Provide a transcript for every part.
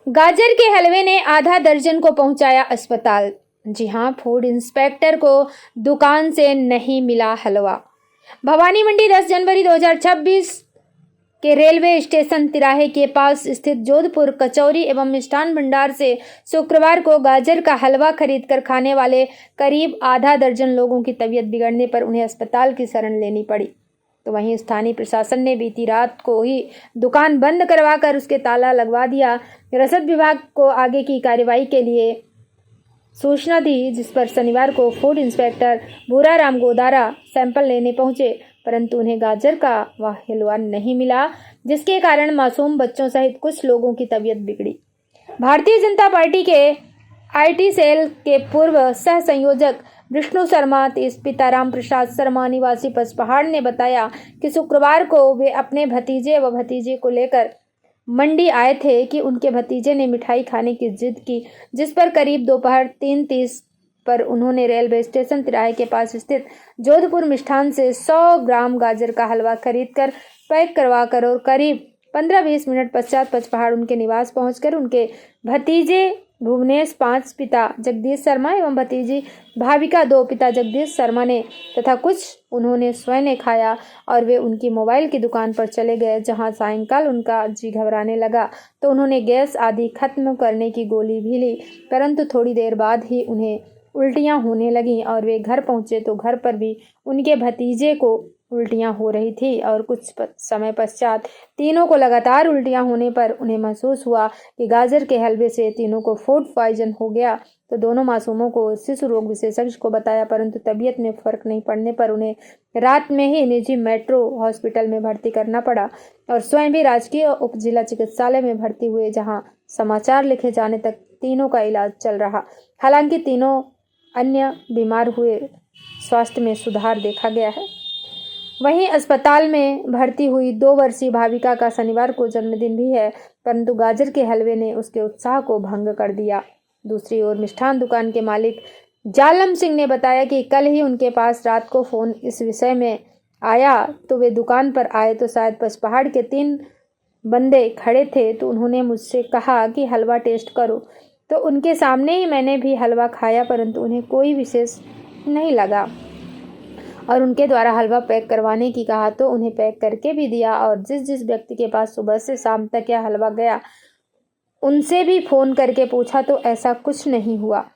गाजर के हलवे ने आधा दर्जन को पहुंचाया अस्पताल। जी हां, फूड इंस्पेक्टर को दुकान से नहीं मिला हलवा। भवानी मंडी 10 जनवरी 2026 के रेलवे स्टेशन तिराहे के पास स्थित जोधपुर कचौरी एवं मिष्ठान भंडार से शुक्रवार को गाजर का हलवा खरीदकर खाने वाले करीब आधा दर्जन लोगों की तबीयत बिगड़ने पर उन्हें अस्पताल की शरण लेनी पड़ी। तो वहीं स्थानीय प्रशासन ने बीती रात को ही दुकान बंद करवाकर उसके ताला लगवा दिया। रसद विभाग को आगे की कार्रवाई के लिए सूचना दी, जिस पर शनिवार को food inspector Bhuraram Godara sample लेने पहुंचे, परंतु उन्हें गाजर का वह हलवा नहीं मिला, जिसके कारण मासूम बच्चों सहित कुछ लोगों की तबीयत बिगड़ी। भारतीय जनता पार्टी के आईटी सेल के पूर्व सह संयोजक विष्णु शर्मा पिता राम प्रसाद शर्मा निवासी पचपहाड़ ने बताया कि शुक्रवार को वे अपने भतीजे व भतीजे को लेकर मंडी आए थे कि उनके भतीजे ने मिठाई खाने की जिद की, जिस पर करीब दोपहर 3:30 पर उन्होंने रेलवे स्टेशन तिराहे के पास स्थित जोधपुर मिष्ठान से 100 ग्राम गाजर का हलवा खरीदकर पैक करवाकर और करीब 15-20 मिनट पश्चात पचपहाड़ उनके निवास पहुंचकर उनके भतीजे भुवनेश 5 पिता जगदीश शर्मा एवं भतीजी भाविका 2 पिता जगदीश शर्मा ने तथा कुछ उन्होंने स्वयं खाया और वे उनकी मोबाइल की दुकान पर चले गए, जहां सायंकाल उनका जी घबराने लगा तो उन्होंने गैस आदि खत्म करने की गोली भी ली, परंतु थोड़ी देर बाद ही उन्हें उल्टियां होने लगीं और वे घर पहुंचे तो घर पर भी उनके भतीजे को उल्टियां हो रही थी और कुछ समय पश्चात तीनों को लगातार उल्टियां होने पर उन्हें महसूस हुआ कि गाजर के हलवे से तीनों को फूड पॉइजन हो गया। तो दोनों मासूमों को शिशु रोग विशेषज्ञ को बताया, परंतु तबीयत में फर्क नहीं पड़ने पर उन्हें रात में ही निजी मेट्रो हॉस्पिटल में भर्ती करना पड़ा और स्वयं भी राजकीय उप जिला चिकित्सालय में भर्ती हुए, जहाँ समाचार लिखे जाने तक तीनों का इलाज चल रहा। हालांकि तीनों अन्य बीमार हुए, स्वास्थ्य में सुधार देखा गया है। वहीं अस्पताल में भर्ती हुई 2 वर्षीय भाविका का शनिवार को जन्मदिन भी है, परंतु गाजर के हलवे ने उसके उत्साह को भंग कर दिया। दूसरी ओर मिष्ठान दुकान के मालिक जालम सिंह ने बताया कि कल ही उनके पास रात को फोन इस विषय में आया, तो वे दुकान पर आए तो शायद पचपहाड़ के 3 बंदे खड़े थे, तो उन्होंने मुझसे कहा कि हलवा टेस्ट करो, तो उनके सामने ही मैंने भी हलवा खाया, परंतु उन्हें कोई विशेष नहीं लगा और उनके द्वारा हलवा पैक करवाने की कहा तो उन्हें पैक करके भी दिया और जिस व्यक्ति के पास सुबह से शाम तक यह हलवा गया उनसे भी फ़ोन करके पूछा तो ऐसा कुछ नहीं हुआ।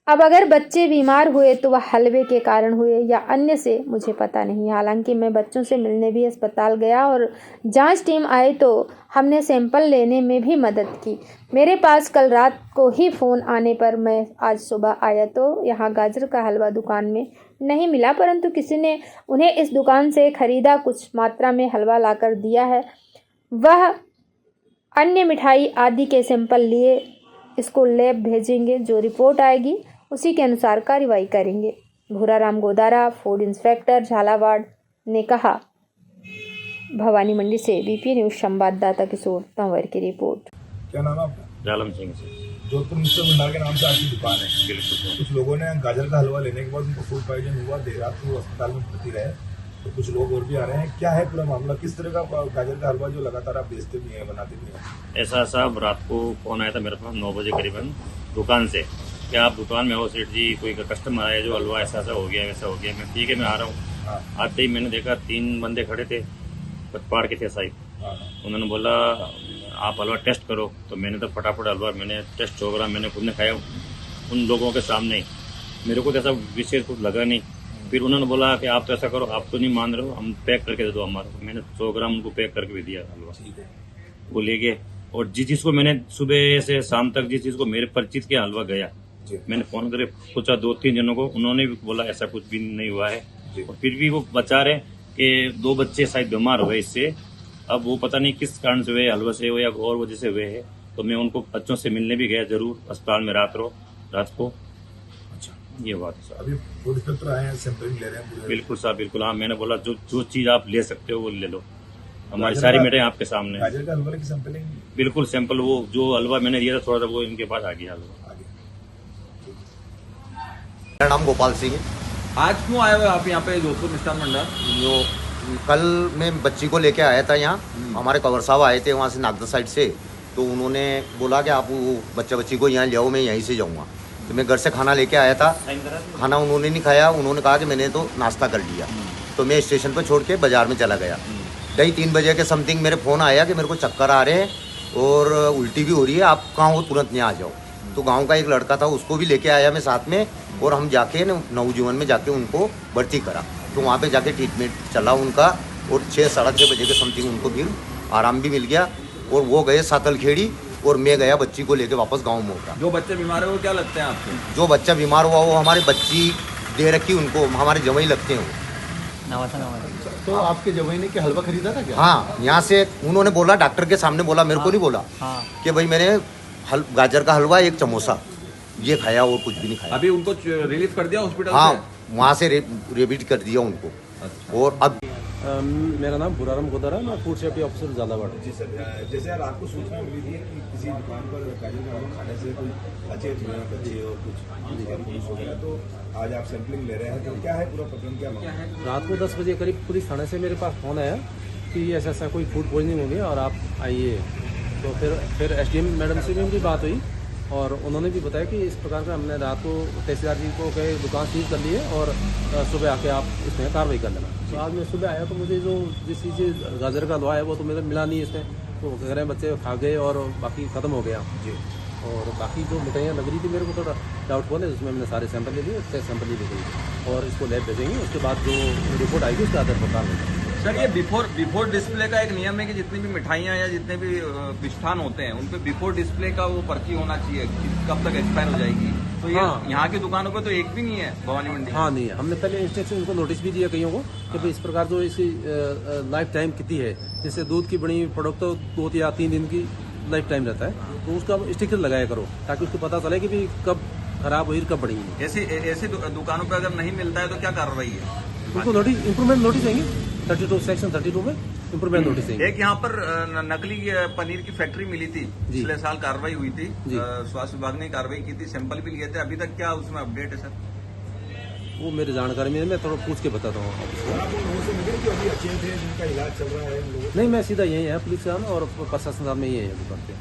अब अगर बच्चे बीमार हुए तो वह हलवे के कारण हुए या अन्य से मुझे पता नहीं। हालांकि मैं बच्चों से मिलने भी अस्पताल गया और जांच टीम आई तो हमने सैंपल लेने में भी मदद की। मेरे पास कल रात को ही फ़ोन आने पर मैं आज सुबह आया तो यहाँ गाजर का हलवा दुकान में नहीं मिला, परंतु किसी ने उन्हें इस दुकान से खरीदा, कुछ मात्रा में हलवा लाकर दिया है। वह अन्य मिठाई आदि के सैंपल लिए इसको लैब भेजेंगे, जो रिपोर्ट आएगी उसी के अनुसार कार्रवाई करेंगे। भूराराम गोदारा, फूड इंस्पेक्टर झालावाड़ ने कहा। भवानी मंडी से बीपी न्यूज संवाददाता किशोर तंवर की रिपोर्ट। क्या नाम है आपका? जालम सिंह से। जोधपुर मिष्ठान भंडार के नाम से आपकी दुकान है। बिल्कुल। कुछ लोगों ने गाजर का हलवा लेने के बाद उनको फूड पॉइजन हुआ, देर रात को अस्पताल में भर्ती रहे, तो कुछ लोग और भी आ रहे हैं। क्या है पूरा मामला? किस तरह का गाजर का हलवा जो लगातार आप बेचते भी हैं, बनाते भी हैं? ऐसा साहब, रात को फोन आया था मेरे पास 9 बजे करीबन दुकान से, क्या आप दुकान में हो सेठ जी? कोई कस्टमर आया जो हलवा ऐसा हो गया वैसा हो गया। मैं ठीक है, मैं आ रहा हूँ। आते ही मैंने देखा 3 बंदे खड़े थे, पचपहाड़ के थे साहिब। उन्होंने बोला आप हलवा टेस्ट करो, तो मैंने तो फटाफट हलवा मैंने टेस्ट 100 ग्राम मैंने खुद ने खाया उन लोगों के सामने ही। मेरे को तो ऐसा विशेष कुछ लगा नहीं। फिर उन्होंने बोला कि आप तो ऐसा करो, आप तो नहीं मान रहे हो, हम पैक करके दे दो हमारा। मैंने 100 ग्राम उनको पैक करके भी दिया हलवा। वो ले गए और जिस चीज़ को मैंने सुबह से शाम तक जिस चीज़ को मेरे परिचित के हलवा गया, मैंने फ़ोन करके पूछा 2-3 जनों को, उन्होंने भी बोला ऐसा कुछ भी नहीं हुआ है। और फिर भी वो बचा रहे कि 2 बच्चे शायद बीमार हुए इससे। अब वो पता नहीं किस कारण से हुए, हलवा से हुए या और वजह से हुए है। तो मैं उनको बच्चों से मिलने भी गया जरूर अस्पताल में रात को। अच्छा, ये बात है सर। अभी फूड इंस्पेक्टर आए हैं, सैंपलिंग ले रहे हैं? बिल्कुल साहब, बिल्कुल। हाँ, मैंने बोला जो चीज़ आप ले सकते हो वो ले लो, हमारी सारी मिठाई आपके सामने। गाजर का हलवा की सैंपलिंग? बिल्कुल, सैंपल वो जो हलवा मैंने दिया था थोड़ा सा, वो इनके पास आ गया हलवा। मेरा नाम गोपाल सिंह है। आज क्यों आए हुए आप यहाँ पे जोधपुर मिष्ठान भंडार? जो कल मैं बच्ची को लेके आया था यहाँ, हमारे कंवर साहब आए थे वहाँ से नागदा साइड से, तो उन्होंने बोला कि आप वो बच्चा बच्ची को यहाँ ले आओ, मैं यहीं से जाऊँगा। तो मैं घर से खाना लेके आया था, खाना उन्होंने नहीं खाया। उन्होंने कहा कि मैंने तो नाश्ता कर लिया। तो मैं स्टेशन पर छोड़ के बाज़ार में चला गया। 2:30 बजे के समथिंग मेरे फ़ोन आया कि मेरे को चक्कर आ रहे हैं और उल्टी भी हो रही है, आप कहाँ हो, तुरंत यहाँ आ जाओ। तो गांव का एक लड़का था, उसको भी लेके आया मैं साथ में, और हम जाके नवजीवन में जाके उनको भर्ती करा। तो वहाँ पे जाके ट्रीटमेंट चला उनका, और 6 साढ़े 6 बजे के समथिंग उनको फिर आराम भी मिल गया। और वो गए सातलखेड़ी, और मैं गया बच्ची को लेके वापस गाँव मोटा। जो बच्चे बीमार है वो क्या लगते हैं आपको? जो बच्चा बीमार हुआ वो हमारे बच्ची दे रखी, उनको हमारे जवाई लगते हैं वो। तो आपके जवाई ने क्या हलवा खरीदा था क्या? हाँ, यहाँ से उन्होंने बोला, डॉक्टर के सामने बोला, मेरे को नहीं बोला कि भाई मैंने गाजर का हलवा 1 समोसा ये खाया और कुछ भी नहीं खाया। अभी उनको रिलीफ कर दिया हॉस्पिटल हाँ, से? वहाँ से रेबिट कर दिया उनको। और अब मेरा नाम बुराराम गोदारा, मैं फूड सेफ्टी ऑफिसर झालावाड़। जी सर, जैसे यार आपको सूचना मिली थी कि किसी दुकान पर गाजर का हलवा खाने से कोई अचेत हुए हैं बच्चे और कुछ पुलिस हो गया, तो आज आप सैंपलिंग ले रहे हैं, तो क्या है पूरा प्रकरण, क्या मामला है? रात को 10 बजे करीब पुलिस थाने से मेरे पास फ़ोन आया कि ऐसा कोई फूड पॉइजनिंग हो गया और आप आइए। तो फिर SDM मैडम से भी उनकी बात हुई, और उन्होंने भी बताया कि इस प्रकार का हमने रात को तहसीलदार जी को कहे दुकान सीज कर ली है, और सुबह आके आप इसमें कार्रवाई कर लेना। तो आज मैं सुबह आया तो मुझे जो जिस चीज़ गाजर का हलवा है वो तो मेरा मिला नहीं इसमें, तो कह रहे हैं बच्चे खा गए और बाकी ख़त्म हो गया जी। और बाकी जो मिठाइयाँ लग रही थी मेरे को थोड़ा डाउटफुल है, उसमें मैंने सारे सैंपल ले लिए, 6 सैंपल ले गई, और इसको लैब भेजेंगे। उसके बाद जो रिपोर्ट आएगी उसके आधार पर कार्रवाई करेंगे। सर, ये बिफोर डिस्प्ले का एक नियम है कि जितनी भी मिठाइयाँ या जितने भी मिष्ठान होते हैं उन पे बिफोर डिस्प्ले का वो पर्ची होना चाहिए कि कब तक एक्सपायर हो जाएगी। तो ये हाँ। यहाँ की दुकानों पे तो एक भी नहीं है भवानी मंडी। हाँ, नहीं है। हमने पहले इंस्ट्रक्शन उनको नोटिस भी दिया कईयों को कि भाई इस प्रकार जो इसकी लाइफ टाइम कितनी है, जैसे दूध की बनी प्रोडक्ट तो 2 या 3 दिन की लाइफ टाइम रहता है, तो उसका स्टिकर लगाया करो ताकि उसको पता चले कि भाई कब खराब हुई कब बनी है। ऐसी दुकानों पे अगर नहीं मिलता है तो क्या कार्रवाई है? उनको नोटिस इंप्रूवमेंट नोटिस देंगे, 32 सेक्शन 32 में इंप्रूवमेंट नोटिस देंगे। एक यहाँ पर नकली पनीर की फैक्ट्री मिली थी, पिछले साल कार्रवाई हुई थी, जी। स्वास्थ्य विभाग ने कार्रवाई की थी, सैंपल भी लिए थे। अभी तक क्या उसमें अपडेट है सर? वो मेरी जानकारी में मैं थोड़ा पूछ के बताता हूँ आपको। आप उन लोगों से मिले कि अभी अचेत है जिनका इलाज चल रहा है उन लोगों? नहीं, मैं सीधा यहीं है पुलिस का और प्रशासन साहब में यही है दुकान पे।